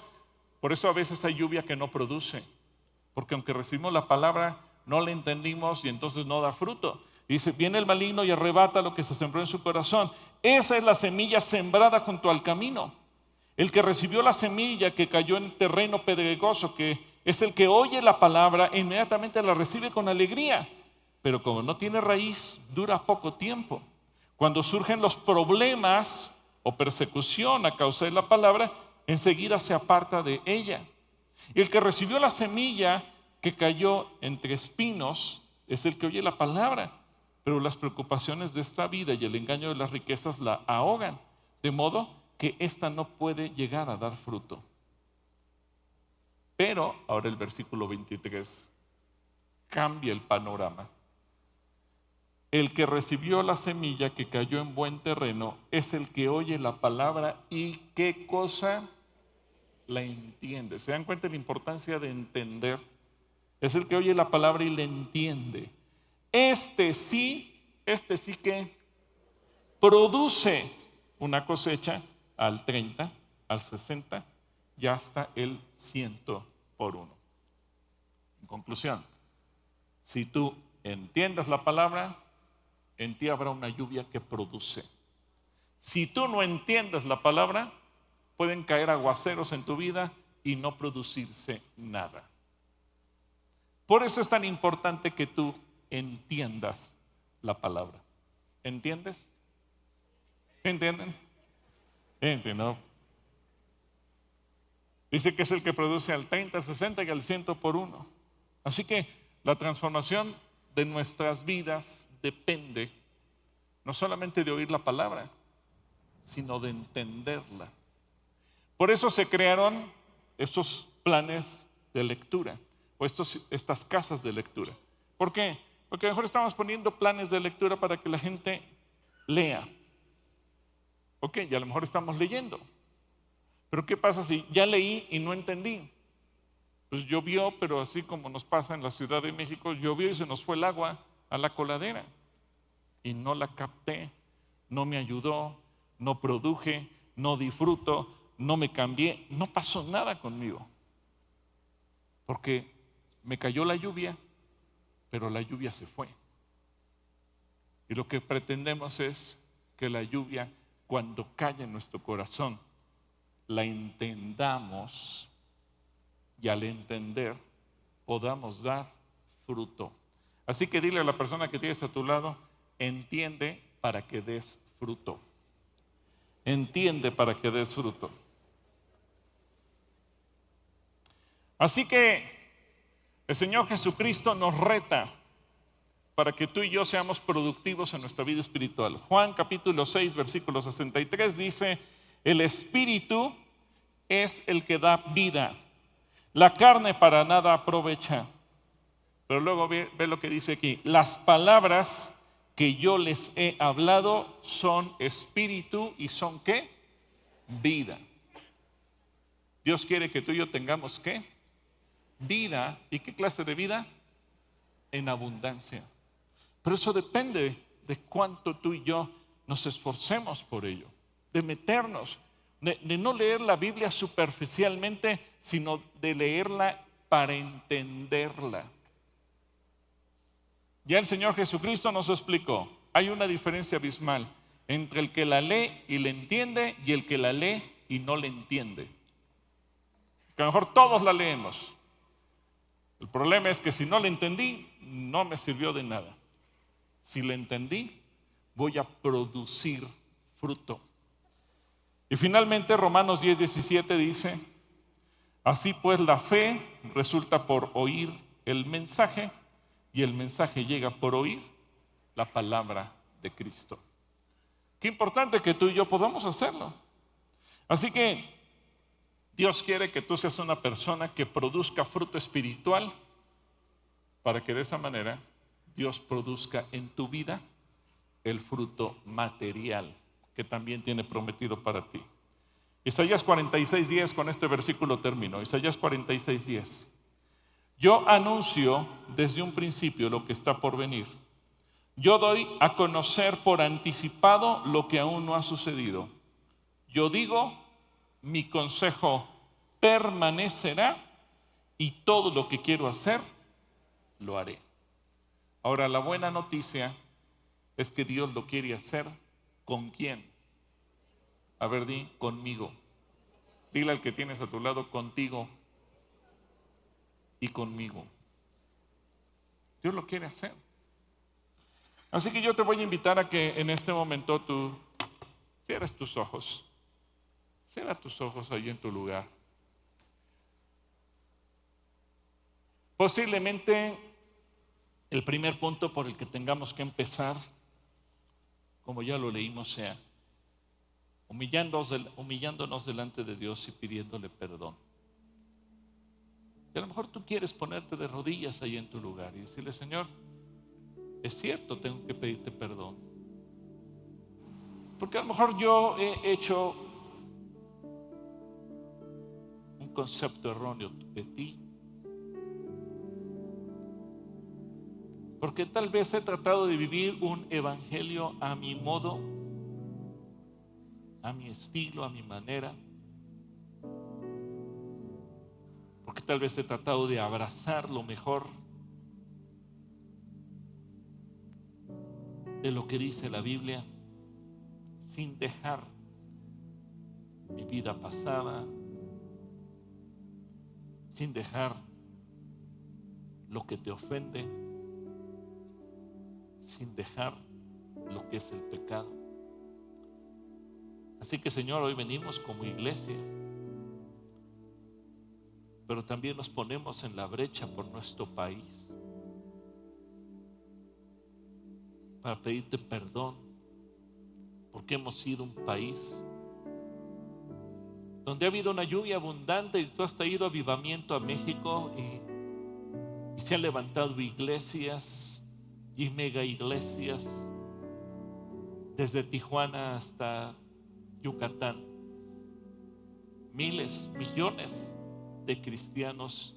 a veces hay lluvia que no produce. Porque aunque recibimos la palabra, no la entendimos y entonces no da fruto. Y dice, viene el maligno y arrebata lo que se sembró en su corazón. Esa es la semilla sembrada junto al camino. El que recibió la semilla que cayó en terreno pedregoso, que es el que oye la palabra, inmediatamente la recibe con alegría. Pero como no tiene raíz, dura poco tiempo. Cuando surgen los problemas o persecución a causa de la palabra, enseguida se aparta de ella. Y el que recibió la semilla que cayó entre espinos es el que oye la palabra, pero las preocupaciones de esta vida y el engaño de las riquezas la ahogan, de modo que ésta no puede llegar a dar fruto. Pero ahora el versículo 23 cambia el panorama. El que recibió la semilla que cayó en buen terreno es el que oye la palabra y ¿qué cosa? La entiende. ¿Se dan cuenta de la importancia de entender? Es el que oye la palabra y la entiende. Este sí que produce una cosecha al 30, al 60 y hasta el 100 por uno. En conclusión, si tú entiendes la palabra, en ti habrá una lluvia que produce. Si tú no entiendes la palabra, pueden caer aguaceros en tu vida y no producirse nada. Por eso es tan importante que tú entiendas la palabra. ¿Entiendes? ¿Sí entienden? Sí, ¿no? Dice que es el que produce al 30, al 60 y al 100 por uno. Así que la transformación de nuestras vidas depende no solamente de oír la palabra, sino de entenderla. Por eso se crearon estos planes de lectura o estas casas de lectura. ¿Por qué? Porque a lo mejor estamos poniendo planes de lectura para que la gente lea. Ok, y a lo mejor estamos leyendo. Pero ¿qué pasa si ya leí y no entendí? Pues llovió, pero así como nos pasa en la Ciudad de México, llovió y se nos fue el agua a la coladera. Y no la capté, no me ayudó, no produje, no disfruto, no me cambié, no pasó nada conmigo. Porque me cayó la lluvia, pero la lluvia se fue. Y lo que pretendemos es que la lluvia, cuando cae en nuestro corazón, la entendamos y al entender podamos dar fruto. Así que dile a la persona que tienes a tu lado, entiende para que des fruto. Entiende para que des fruto. Así que el Señor Jesucristo nos reta para que tú y yo seamos productivos en nuestra vida espiritual. Juan capítulo 6, versículo 63 dice, el Espíritu es el que da vida. La carne para nada aprovecha. Pero luego ve lo que dice aquí. Las palabras que yo les he hablado son espíritu y son ¿qué? Vida. Dios quiere que tú y yo tengamos ¿qué? Vida. ¿Y qué clase de vida? En abundancia. Pero eso depende de cuánto tú y yo nos esforcemos por ello, de meternos, de no leer la Biblia superficialmente, sino de leerla para entenderla. Ya el Señor Jesucristo nos explicó, hay una diferencia abismal entre el que la lee y la entiende y el que la lee y no la entiende. Que a lo mejor todos la leemos. El problema es que si no la entendí, no me sirvió de nada. Si la entendí, voy a producir fruto. Y finalmente Romanos 10:17 dice, así pues la fe resulta por oír el mensaje y el mensaje llega por oír la palabra de Cristo. Qué importante que tú y yo podamos hacerlo. Así que Dios quiere que tú seas una persona que produzca fruto espiritual para que de esa manera Dios produzca en tu vida el fruto material que también tiene prometido para ti. Isaías 46:10, con este versículo termino. Isaías 46:10. Yo anuncio desde un principio lo que está por venir. Yo doy a conocer por anticipado lo que aún no ha sucedido. Yo digo, mi consejo permanecerá y todo lo que quiero hacer, lo haré. Ahora, la buena noticia es que Dios lo quiere hacer ¿con quién? A ver, di, conmigo. Dile al que tienes a tu lado, contigo y conmigo. Dios lo quiere hacer. Así que yo te voy a invitar a que en este momento tú cierres tus ojos. Cierra tus ojos ahí en tu lugar. Posiblemente el primer punto por el que tengamos que empezar, como ya lo leímos, sea humillándonos delante de Dios y pidiéndole perdón. Y a lo mejor tú quieres ponerte de rodillas ahí en tu lugar y decirle, Señor, es cierto, tengo que pedirte perdón. Porque a lo mejor yo he hecho un concepto erróneo de ti. Porque tal vez he tratado de vivir un evangelio a mi modo, a mi estilo, a mi manera. Porque tal vez he tratado de abrazar lo mejor de lo que dice la Biblia, sin dejar mi vida pasada, sin dejar lo que te ofende, sin dejar lo que es el pecado. Así que, Señor, hoy venimos como iglesia, pero también nos ponemos en la brecha por nuestro país para pedirte perdón, porque hemos sido un país donde ha habido una lluvia abundante y tú has traído avivamiento a México y se han levantado iglesias y mega iglesias desde Tijuana hasta Yucatán. Miles, millones de cristianos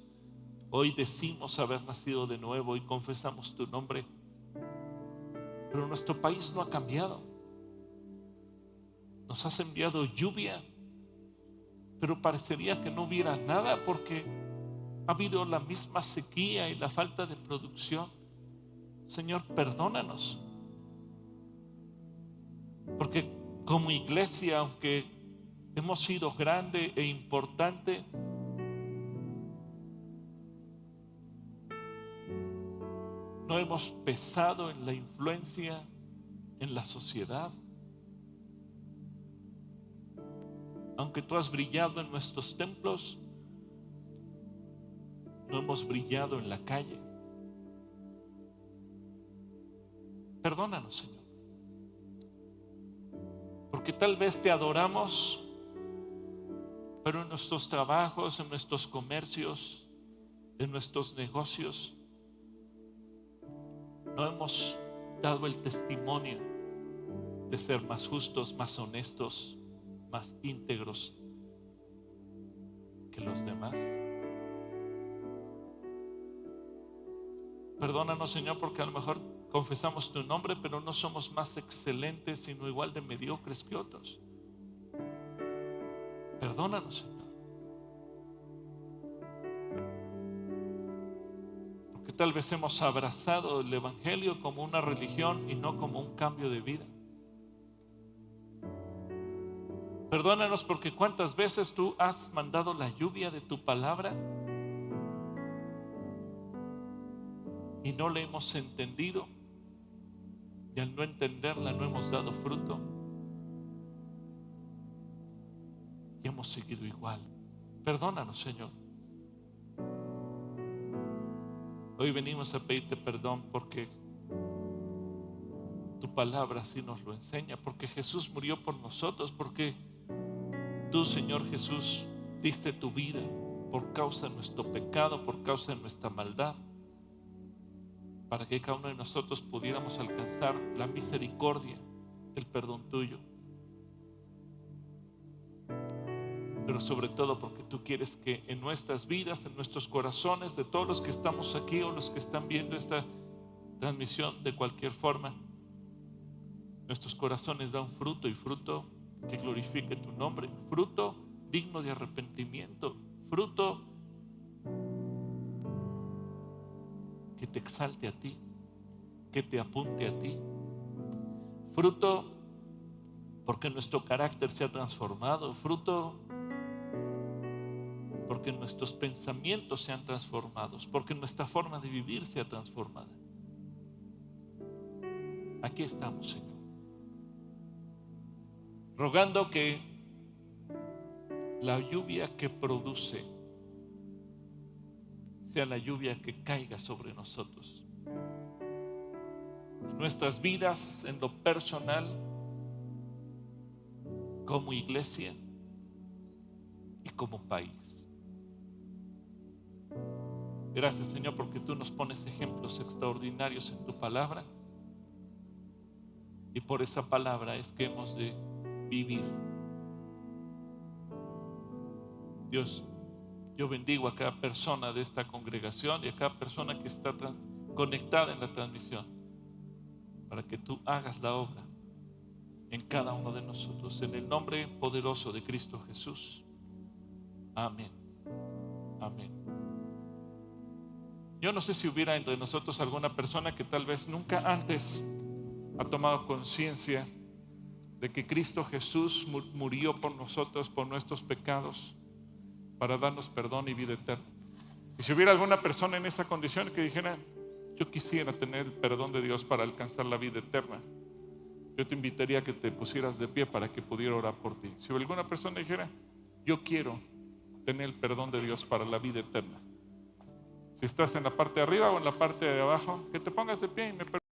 hoy decimos haber nacido de nuevo y confesamos tu nombre, pero nuestro país no ha cambiado. Nos has enviado lluvia, pero parecería que no hubiera nada porque ha habido la misma sequía y la falta de producción. Señor, perdónanos, porque como iglesia, aunque hemos sido grande e importante, no hemos pesado en la influencia en la sociedad. Aunque tú has brillado en nuestros templos, no hemos brillado en la calle. Perdónanos, Señor, porque tal vez te adoramos, pero en nuestros trabajos, en nuestros comercios, en nuestros negocios, no hemos dado el testimonio de ser más justos, más honestos, más íntegros que los demás. Perdónanos, Señor, porque a lo mejor confesamos tu nombre, pero no somos más excelentes, sino igual de mediocres que otros. Perdónanos, Señor. Porque tal vez hemos abrazado el Evangelio como una religión y no como un cambio de vida. Perdónanos porque cuántas veces tú has mandado la lluvia de tu palabra y no la hemos entendido, y al no entenderla no hemos dado fruto y hemos seguido igual. Perdónanos, Señor. Hoy venimos a pedirte perdón porque tu palabra así nos lo enseña, porque Jesús murió por nosotros, porque tú, Señor Jesús, diste tu vida por causa de nuestro pecado, por causa de nuestra maldad, para que cada uno de nosotros pudiéramos alcanzar la misericordia, el perdón tuyo. Pero sobre todo porque tú quieres que en nuestras vidas, en nuestros corazones, de todos los que estamos aquí o los que están viendo esta transmisión de cualquier forma, nuestros corazones dan fruto, y fruto que glorifique tu nombre, fruto digno de arrepentimiento, fruto que te exalte a ti, que te apunte a ti, fruto porque nuestro carácter se ha transformado, fruto porque nuestros pensamientos se han transformado, porque nuestra forma de vivir se ha transformado. Aquí estamos, Señor, rogando que la lluvia que produce sea la lluvia que caiga sobre nosotros, en nuestras vidas, en lo personal, como iglesia y como país. Gracias, Señor, porque tú nos pones ejemplos extraordinarios en tu palabra, y por esa palabra es que hemos de vivir. Dios, yo bendigo a cada persona de esta congregación y a cada persona que está conectada en la transmisión, para que tú hagas la obra en cada uno de nosotros, en el nombre poderoso de Cristo Jesús. Amén. Amén. Yo no sé si hubiera entre nosotros alguna persona que tal vez nunca antes ha tomado conciencia de que Cristo Jesús murió por nosotros, por nuestros pecados, para darnos perdón y vida eterna. Y si hubiera alguna persona en esa condición que dijera, yo quisiera tener el perdón de Dios para alcanzar la vida eterna, yo te invitaría a que te pusieras de pie para que pudiera orar por ti. Si alguna persona dijera, yo quiero tener el perdón de Dios para la vida eterna, si estás en la parte de arriba o en la parte de abajo, que te pongas de pie y me